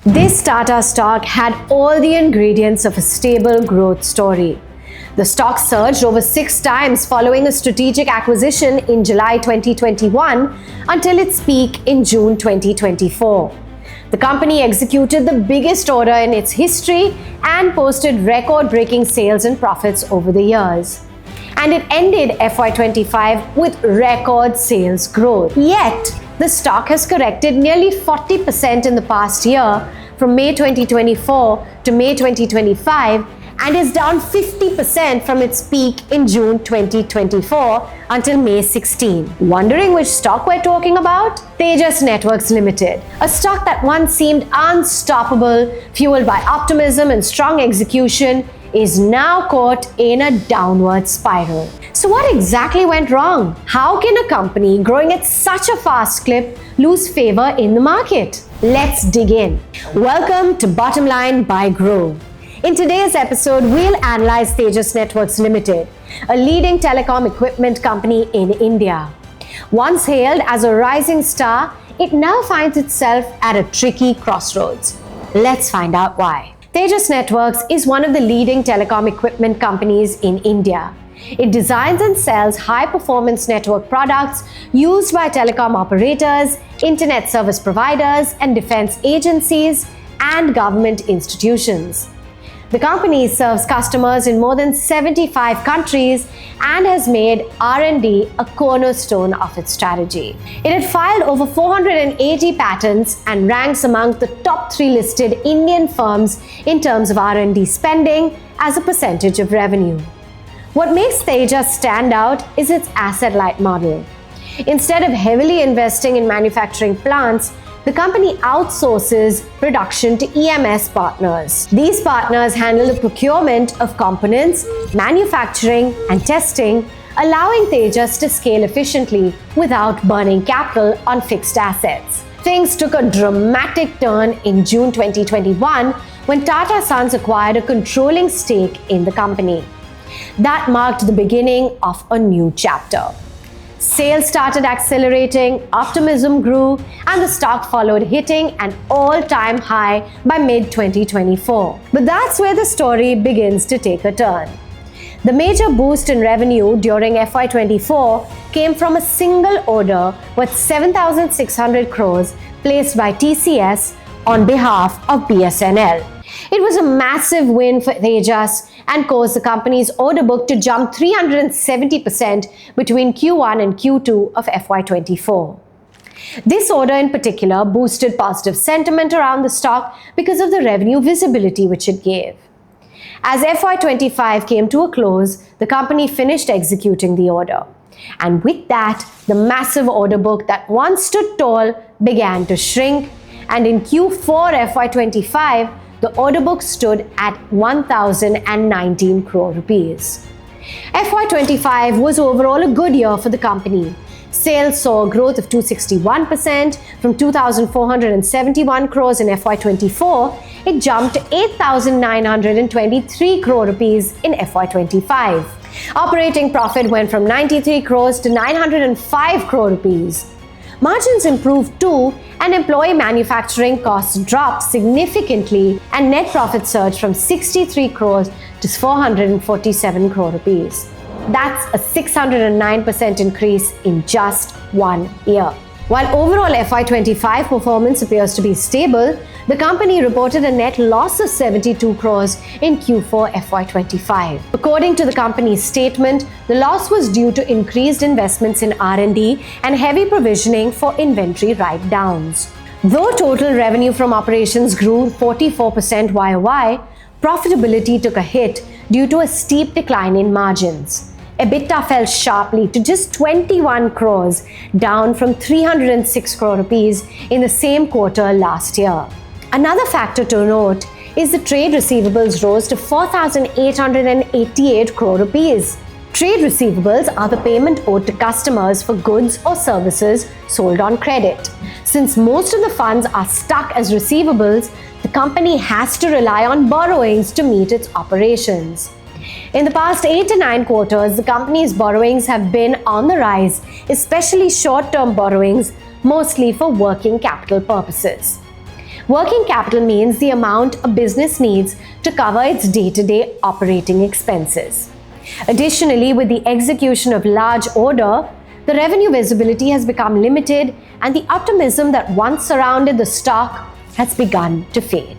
This Tata stock had all the ingredients of a stable growth story. The stock surged over 6 times following a strategic acquisition in July 2021 until its peak in June 2024. The company executed the biggest order in its history and posted record-breaking sales and profits over the years. And it ended FY25 with record sales growth. Yet, the stock has corrected nearly 40% in the past year, from May 2024 to May 2025, and is down 50% from its peak in June 2024 until May 16. Wondering which stock we're talking about? Tejas Networks Limited, a stock that once seemed unstoppable, fueled by optimism and strong execution, is now caught in a downward spiral. So what exactly went wrong? How can a company growing at such a fast clip lose favor in the market? Let's dig in. Welcome to Bottom Line by Groww. In today's episode, we'll analyze Tejas Networks Limited, a leading telecom equipment company in India. Once hailed as a rising star, it now finds itself at a tricky crossroads. Let's find out why. Tejas Networks is one of the leading telecom equipment companies in India. It designs and sells high-performance network products used by telecom operators, internet service providers, and defense agencies and government institutions. The company serves customers in more than 75 countries and has made R&D a cornerstone of its strategy. It had filed over 480 patents and ranks among the top 3 listed Indian firms in terms of R&D spending as a percentage of revenue. What makes Tejas stand out is its asset-light model. Instead of heavily investing in manufacturing plants, the company outsources production to EMS partners. These partners handle the procurement of components, manufacturing, and testing, allowing Tejas to scale efficiently without burning capital on fixed assets. Things took a dramatic turn in June 2021 when Tata Sons acquired a controlling stake in the company. That marked the beginning of a new chapter. Sales started accelerating, optimism grew, and the stock followed, hitting an all-time high by mid-2024. But that's where the story begins to take a turn. The major boost in revenue during FY24 came from a single order worth 7,600 crores placed by TCS on behalf of BSNL. It was a massive win for Tejas and caused the company's order book to jump 370% between Q1 and Q2 of FY24. This order in particular boosted positive sentiment around the stock because of the revenue visibility which it gave. As FY25 came to a close, the company finished executing the order. And with that, the massive order book that once stood tall began to shrink, and in Q4 FY25, the order book stood at 1,019 crore rupees. FY25 was overall a good year for the company. Sales saw a growth of 261% from 2,471 crores in FY24. It jumped to 8,923 crore rupees in FY25. Operating profit went from 93 crores to 905 crore rupees. Margins improved too, and employee manufacturing costs dropped significantly, and net profit surged from 63 crores to 447 crore rupees. That's a 609% increase in just 1 year. While overall FY25 performance appears to be stable, the company reported a net loss of 72 crores in Q4 FY25. According to the company's statement, the loss was due to increased investments in R&D and heavy provisioning for inventory write-downs. Though total revenue from operations grew 44% YOY, profitability took a hit due to a steep decline in margins. EBITDA fell sharply to just 21 crores, down from 306 crore rupees in the same quarter last year. Another factor to note is the trade receivables rose to 4,888 crore rupees. Trade receivables are the payment owed to customers for goods or services sold on credit. Since most of the funds are stuck as receivables, the company has to rely on borrowings to meet its operations. In the past 8 to 9 quarters, the company's borrowings have been on the rise, especially short-term borrowings, mostly for working capital purposes. Working capital means the amount a business needs to cover its day-to-day operating expenses. Additionally, with the execution of large order, the revenue visibility has become limited and the optimism that once surrounded the stock has begun to fade.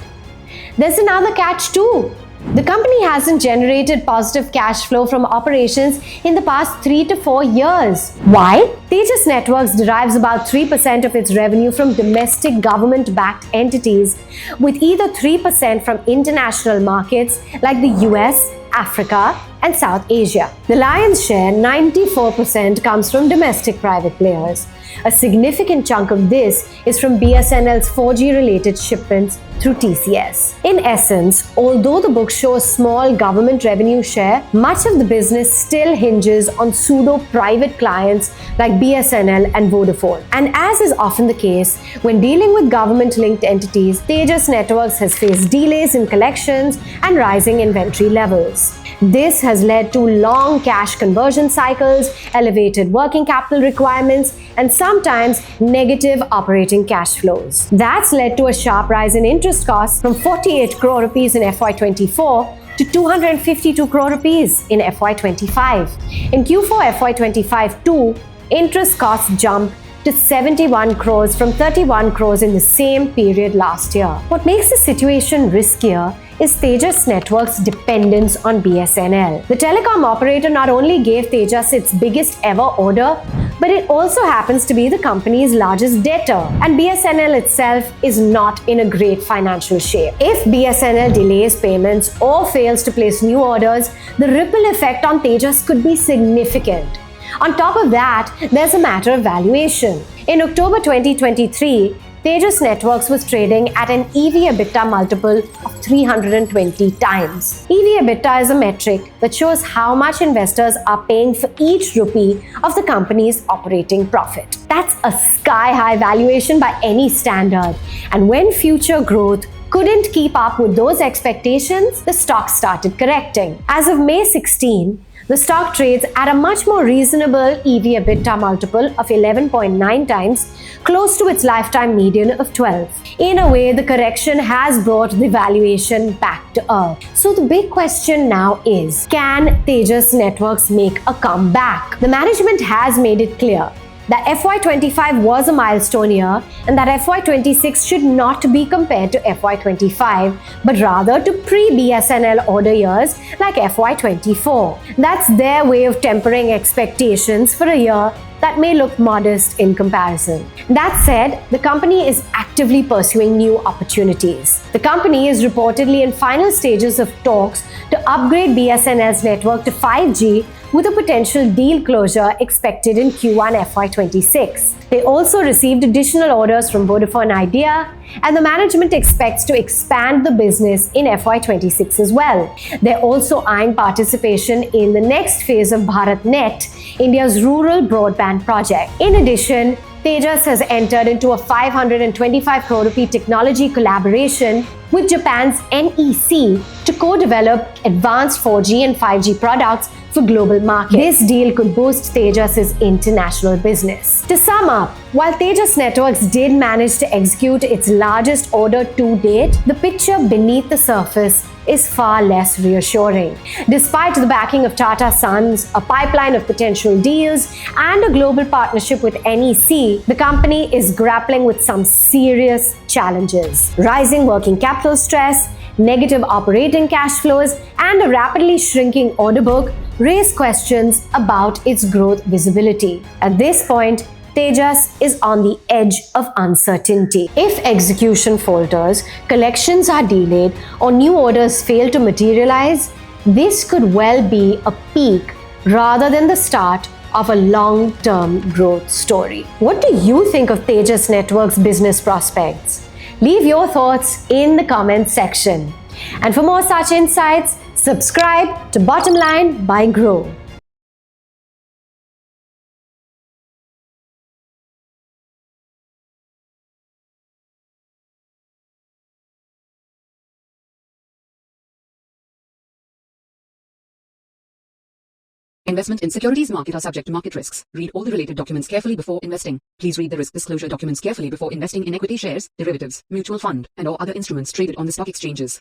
There's another catch too. The company hasn't generated positive cash flow from operations in the past 3 to 4 years. Why? Tejas Networks derives about 3% of its revenue from domestic government-backed entities, with either 3% from international markets like the US, Africa, and South Asia. The lion's share, 94%, comes from domestic private players. A significant chunk of this is from BSNL's 4G-related shipments through TCS. In essence, although the book shows small government revenue share, much of the business still hinges on pseudo-private clients like BSNL and Vodafone. And as is often the case, when dealing with government-linked entities, Tejas Networks has faced delays in collections and rising inventory levels. This has led to long cash conversion cycles, elevated working capital requirements, and sometimes negative operating cash flows. That's led to a sharp rise in interest costs from 48 crore rupees in FY24 to 252 crore rupees in FY25. In Q4 FY25 too, interest costs jumped to 71 crores from 31 crores in the same period last year. What makes the situation riskier is Tejas Networks' dependence on BSNL. The telecom operator not only gave Tejas its biggest ever order, but it also happens to be the company's largest debtor. And BSNL itself is not in a great financial shape. If BSNL delays payments or fails to place new orders, the ripple effect on Tejas could be significant. On top of that, there's a matter of valuation. In October 2023, Tejas Networks was trading at an EV/EBITDA multiple of 320 times. EV/EBITDA is a metric that shows how much investors are paying for each rupee of the company's operating profit. That's a sky-high valuation by any standard. And when future growth couldn't keep up with those expectations, the stock started correcting. As of May 16, the stock trades at a much more reasonable EV/EBITDA multiple of 11.9 times, close to its lifetime median of 12. In a way, the correction has brought the valuation back to earth. So the big question now is, can Tejas Networks make a comeback? The management has made it clear that FY25 was a milestone year and that FY26 should not be compared to FY25, but rather to pre-BSNL order years like FY24. That's their way of tempering expectations for a year that may look modest in comparison. That said, the company is actively pursuing new opportunities. The company is reportedly in final stages of talks to upgrade BSNL's network to 5G, with a potential deal closure expected in Q1 FY26. They also received additional orders from Vodafone Idea, and the management expects to expand the business in FY26 as well. They're also eyeing participation in the next phase of BharatNet, India's rural broadband project. In addition, Tejas has entered into a 525 crore rupee technology collaboration with Japan's NEC to co-develop advanced 4G and 5G products for global markets. This deal could boost Tejas' international business. To sum up, while Tejas Networks did manage to execute its largest order to date, the picture beneath the surface is far less reassuring. Despite the backing of Tata Sons, a pipeline of potential deals, and a global partnership with NEC, the company is grappling with some serious challenges. Rising working capital stress, negative operating cash flows, and a rapidly shrinking order book raise questions about its growth visibility. At this point, Tejas is on the edge of uncertainty. If execution falters, collections are delayed, or new orders fail to materialize, this could well be a peak rather than the start of a long-term growth story. What do you think of Tejas Networks' business prospects? Leave your thoughts in the comments section. And for more such insights, subscribe to Bottom Line by Groww. Investment in securities market are subject to market risks. Read all the related documents carefully before investing. Please read the risk disclosure documents carefully before investing in equity shares, derivatives, mutual fund, and or other instruments traded on the stock exchanges.